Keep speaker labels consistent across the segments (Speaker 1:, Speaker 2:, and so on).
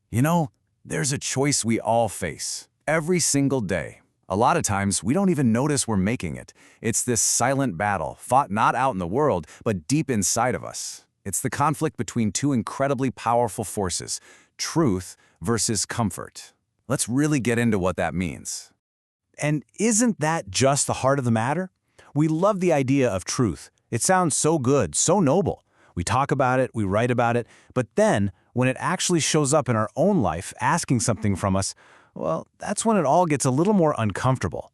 Speaker 1: You know, there's a choice we all face, every single day. A lot of times, we don't even notice we're making it. It's this silent battle, fought not out in the world, but deep inside of us. It's the conflict between two incredibly powerful forces, truth versus comfort. Let's really get into what that means.
Speaker 2: And isn't that just the heart of the matter? We love the idea of truth. It sounds so good, so noble. We talk about it, we write about it, but then, when it actually shows up in our own life, asking something from us, well, that's when it all gets a little more uncomfortable.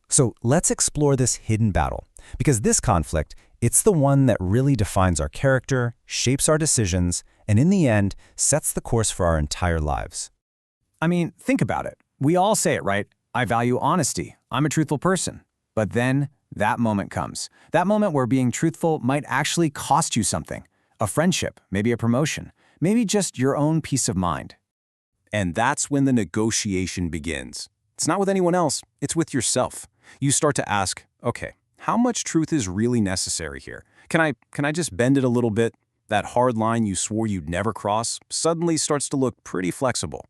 Speaker 3: So let's explore this hidden battle, because this conflict, it's the one that really defines our character, shapes our decisions, and in the end, sets the course for our entire lives.
Speaker 2: I mean, think about it. We all say it, right? I value honesty. I'm a truthful person. But then, that moment comes. That moment where being truthful might actually cost you something. A friendship, maybe a promotion, maybe just your own peace of mind.
Speaker 4: And that's when the negotiation begins. It's not with anyone else, it's with yourself. You start to ask, okay, how much truth is really necessary here? Can I just bend it a little bit? That hard line you swore you'd never cross suddenly starts to look pretty flexible.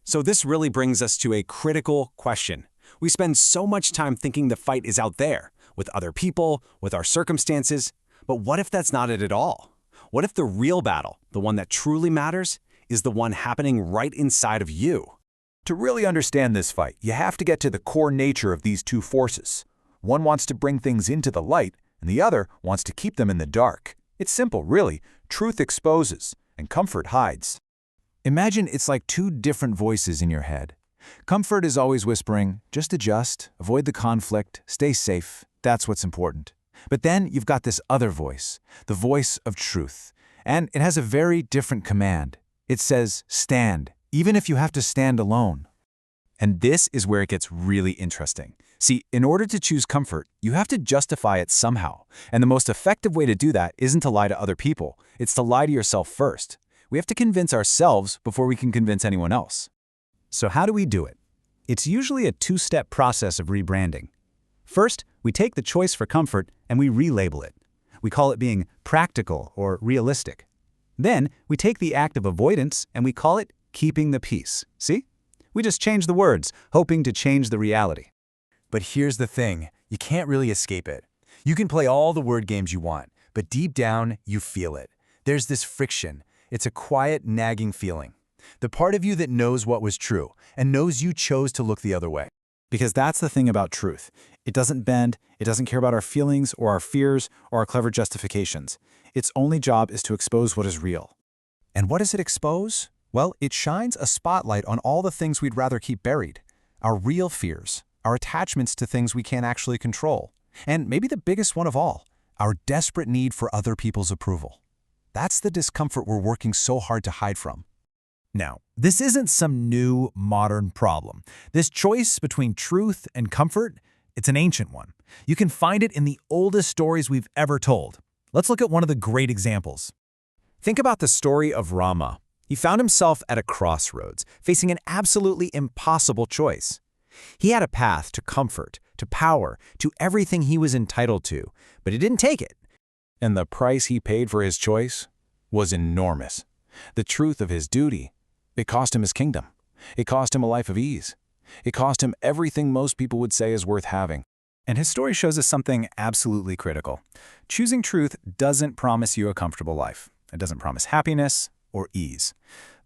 Speaker 2: So this really brings us to a critical question. We spend so much time thinking the fight is out there, with other people, with our circumstances. But what if that's not it at all? What if the real battle, the one that truly matters, is the one happening right inside of you?
Speaker 5: To really understand this fight, you have to get to the core nature of these two forces. One wants to bring things into the light, and the other wants to keep them in the dark. It's simple, really. Truth exposes, and comfort hides.
Speaker 1: Imagine it's like two different voices in your head. Comfort is always whispering, just adjust, avoid the conflict, stay safe, that's what's important. But then you've got this other voice, the voice of truth. And it has a very different command. It says, stand, even if you have to stand alone. And this is where it gets really interesting. See, in order to choose comfort, you have to justify it somehow. And the most effective way to do that isn't to lie to other people, it's to lie to yourself first. We have to convince ourselves before we can convince anyone else.
Speaker 3: So how do we do it? It's usually a two-step process of rebranding. First, we take the choice for comfort and we relabel it. We call it being practical or realistic. Then, we take the act of avoidance and we call it keeping the peace. See? We just change the words, hoping to change the reality.
Speaker 5: But here's the thing, you can't really escape it. You can play all the word games you want, but deep down, you feel it. There's this friction. It's a quiet, nagging feeling. The part of you that knows what was true and knows you chose to look the other way.
Speaker 3: Because that's the thing about truth. It doesn't bend, it doesn't care about our feelings or our fears or our clever justifications. Its only job is to expose what is real.
Speaker 5: And what does it expose? Well, it shines a spotlight on all the things we'd rather keep buried. Our real fears, our attachments to things we can't actually control. And maybe the biggest one of all, our desperate need for other people's approval. That's the discomfort we're working so hard to hide from.
Speaker 6: Now, this isn't some new, modern problem. This choice between truth and comfort, it's an ancient one. You can find it in the oldest stories we've ever told. Let's look at one of the great examples.
Speaker 2: Think about the story of Rama. He found himself at a crossroads, facing an absolutely impossible choice. He had a path to comfort, to power, to everything he was entitled to, but he didn't take it.
Speaker 4: And the price he paid for his choice was enormous. The truth of his duty, it cost him his kingdom. It cost him a life of ease. It cost him everything most people would say is worth having.
Speaker 3: And his story shows us something absolutely critical. Choosing truth doesn't promise you a comfortable life. It doesn't promise happiness or ease.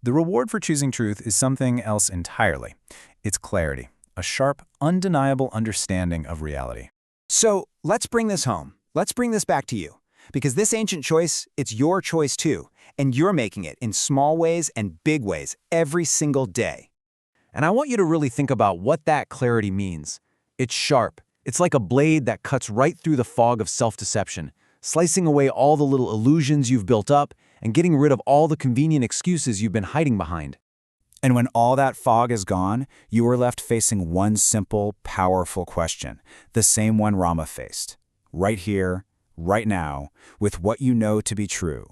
Speaker 3: The reward for choosing truth is something else entirely. It's clarity, a sharp, undeniable understanding of reality.
Speaker 2: So let's bring this home. Let's bring this back to you. Because this ancient choice, it's your choice too. And you're making it in small ways and big ways every single day. And I want you to really think about what that clarity means. It's sharp. It's like a blade that cuts right through the fog of self-deception, slicing away all the little illusions you've built up and getting rid of all the convenient excuses you've been hiding behind.
Speaker 3: And when all that fog is gone, you are left facing one simple, powerful question, the same one Rama faced. Right here, right now, with what you know to be true.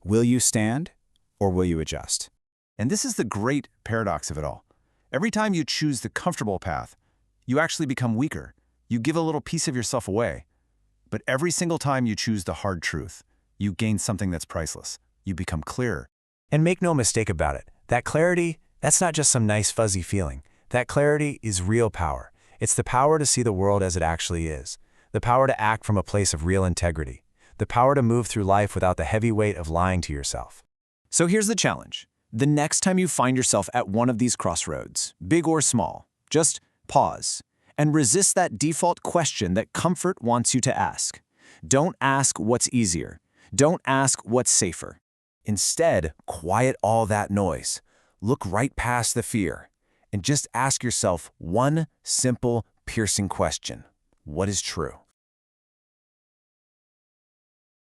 Speaker 3: Will you stand or will you adjust?
Speaker 5: And this is the great paradox of it all. Every time you choose the comfortable path, you actually become weaker. You give a little piece of yourself away. But every single time you choose the hard truth, you gain something that's priceless. You become clearer.
Speaker 6: And make no mistake about it,
Speaker 1: That clarity, that's not just some nice fuzzy feeling. That clarity is real power. It's the power to see the world as it actually is, the power to act from a place of real integrity, the power to move through life without the heavy weight of lying to yourself.
Speaker 4: So here's the challenge. The next time you find yourself at one of these crossroads, big or small, just pause and resist that default question that comfort wants you to ask. Don't ask what's easier. Don't ask what's safer.
Speaker 1: Instead, quiet all that noise. Look right past the fear and just ask yourself one simple, piercing question. What is true?